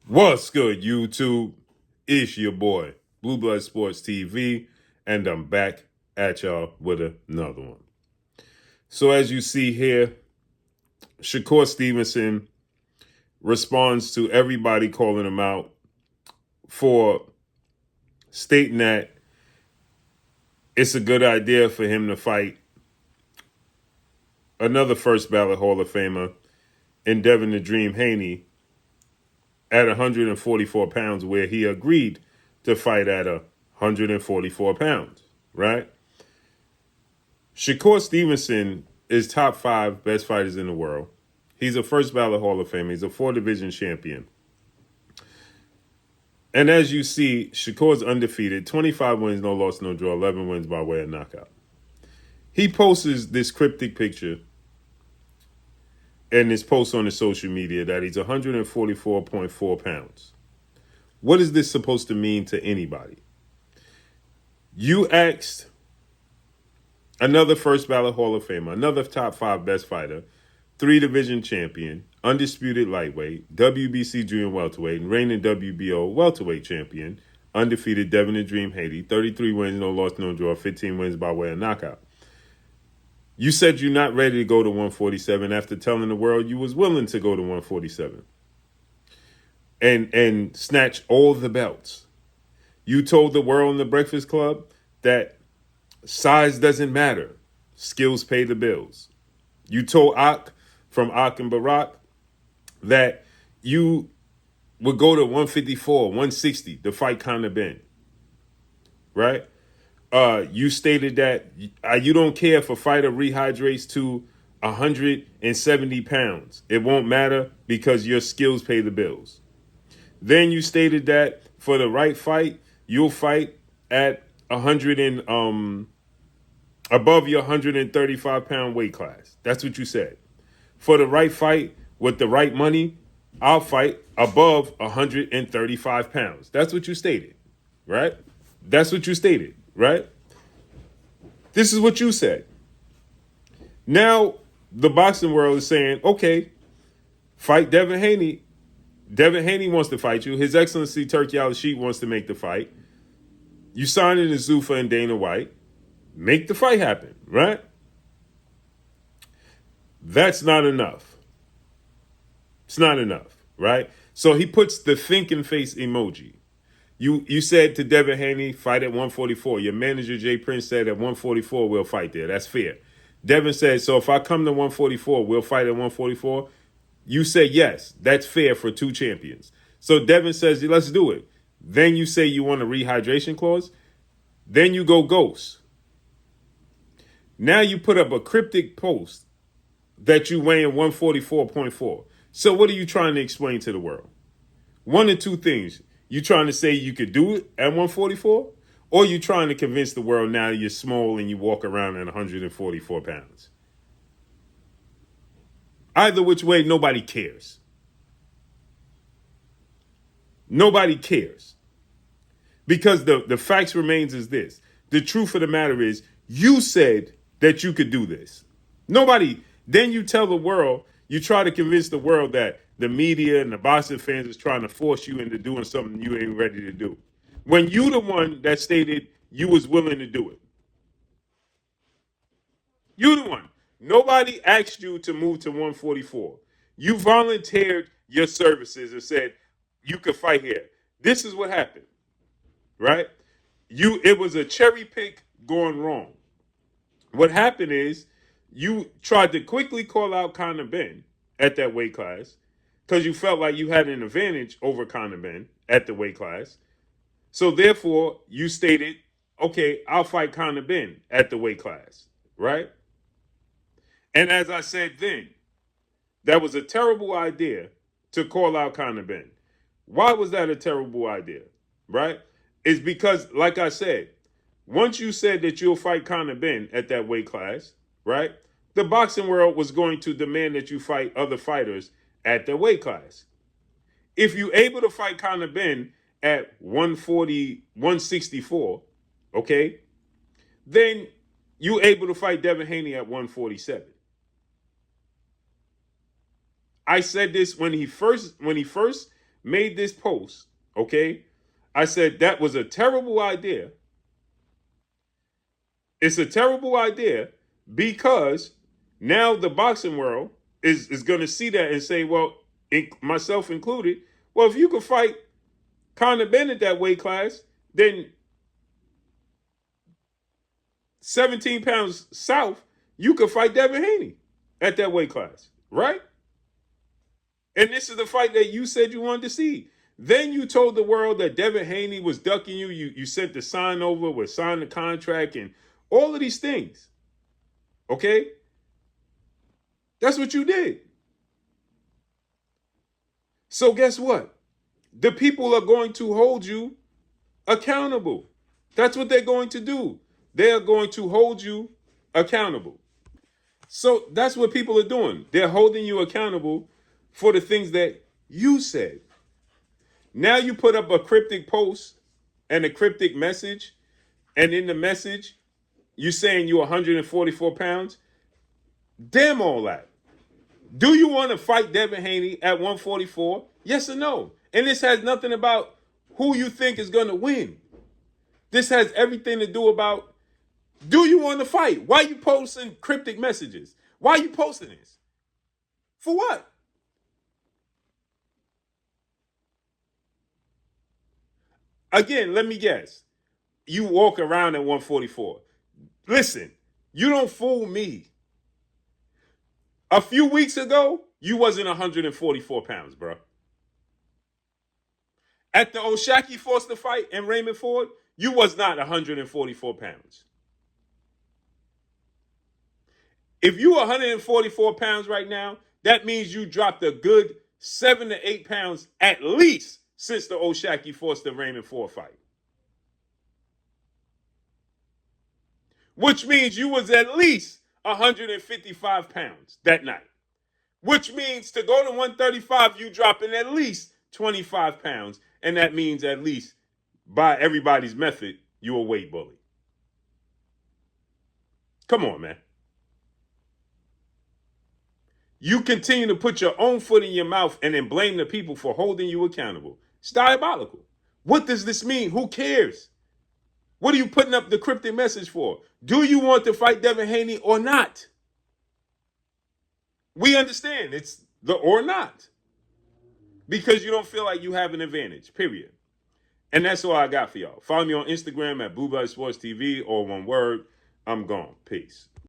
What's good, YouTube? It's your boy, Blue Blood Sports TV, and I'm back at y'all with another one. So, as you see here, Shakur Stevenson responds to everybody calling him out for stating that it's a good idea for him to fight another first ballot Hall of Famer in Devin the Dream Haney at 144 pounds, where he agreed to fight at 144 pounds, right? Shakur Stevenson is top 5 best fighters in the world. He's a first ballot Hall of Famer. He's a 4-division champion. And as you see, Shakur's undefeated, 25 wins, no loss, no draw, 11 wins by way of knockout. He posts this cryptic picture and this post on his social media that he's 144.4 pounds. What is this supposed to mean to anybody? You asked another first ballot Hall of Famer, another top 5 best fighter, 3-division champion, undisputed lightweight, WBC junior welterweight, and reigning WBO welterweight champion, undefeated Devin the Dream Haney, 33 wins, no loss, no draw, 15 wins by way of knockout. You said you're not ready to go to 147 after telling the world you was willing to go to 147 and snatch all the belts. You told the world in the Breakfast Club that size doesn't matter. Skills pay the bills. You told Ak from Ak and Barack that you would go to 154, 160 to fight Conor Ben. Right? You stated that you don't care if a fighter rehydrates to 170 pounds. It won't matter because your skills pay the bills. Then you stated that for the right fight, you'll fight at 100 and above your 135 pound weight class. That's what you said. For the right fight with the right money, I'll fight above 135 pounds. That's what you stated, right? That's what you stated, right? This is what you said. Now the boxing world is saying, okay, fight Devin Haney. Devin Haney wants to fight you. His Excellency Turki Al-Sheikh wants to make the fight. You signed it to Zuffa and Dana White. Make the fight happen, right? That's not enough. It's not enough, right? So he puts the thinking face emoji. You said to Devin Haney, fight at 144. Your manager, Jay Prince, said at 144, we'll fight there. That's fair. Devin said, so if I come to 144, we'll fight at 144. You said, yes, that's fair for 2 champions. So Devin says, let's do it. Then you say you want a rehydration clause. Then you go ghost. Now you put up a cryptic post that you weigh in 144.4. So what are you trying to explain to the world? One of 2 things. You trying to say you could do it at 144? Or you trying to convince the world now you're small and you walk around at 144 pounds? Either which way, nobody cares. Nobody cares. Because the facts remains is this. The truth of the matter is, you said that you could do this. Nobody, then you tell the world, you try to convince the world that the media and the boxing fans is trying to force you into doing something you ain't ready to do. When you the one that stated you was willing to do it. You the one. Nobody asked you to move to 144. You volunteered your services and said you could fight here. This is what happened, right? It was a cherry pick going wrong. What happened is you tried to quickly call out Conor Ben at that weight class because you felt like you had an advantage over Conor Ben at the weight class. So therefore, you stated, okay, I'll fight Conor Ben at the weight class, right? And as I said then, that was a terrible idea to call out Conor Ben. Why was that a terrible idea, right? It's because, like I said, once you said that you'll fight Conor Ben at that weight class, right? The boxing world was going to demand that you fight other fighters at their weight class. If you're able to fight Conor Ben at 140, 164, okay, then you're able to fight Devin Haney at 147. I said this when he first made this post, okay, I said that was a terrible idea. It's a terrible idea because now the boxing world is going to see that and say, well, myself included, well, if you could fight Conor Bennett that weight class, then 17 pounds south, you could fight Devin Haney at that weight class, right? And this is the fight that you said you wanted to see. Then you told the world that Devin Haney was ducking you. You sent the sign over, with signing the contract, and all of these things. Okay? That's what you did. So guess what? The people are going to hold you accountable. That's what they're going to do. They are going to hold you accountable. So that's what people are doing. They're holding you accountable for the things that you said. Now you put up a cryptic post and a cryptic message, and in the message, you saying you're 144 pounds. Damn all that. Do you want to fight Devin Haney at 144? Yes or no? And this has nothing about who you think is going to win. This has everything to do about, do you want to fight? Why are you posting cryptic messages? Why are you posting this? For what? Again, let me guess. You walk around at 144. Listen, you don't fool me. A few weeks ago, you wasn't 144 pounds, bro. At the Oshaki Foster fight and Raymond Ford, you was not 144 pounds. If you 144 pounds right now, that means you dropped a good 7 to 8 pounds at least since the Oshaki Foster Raymond Ford fight. Which means you was at least 155 pounds that night. Which means to go to 135, you dropping at least 25 pounds. And that means at least, by everybody's method, you a weight bully. Come on, man. You continue to put your own foot in your mouth and then blame the people for holding you accountable. It's diabolical. What does this mean? Who cares? What are you putting up the cryptic message for? Do you want to fight Devin Haney or not? We understand it's the or not. Because you don't feel like you have an advantage, period. And that's all I got for y'all. Follow me on Instagram at Blue Blood Sports TV, or one word, I'm gone. Peace.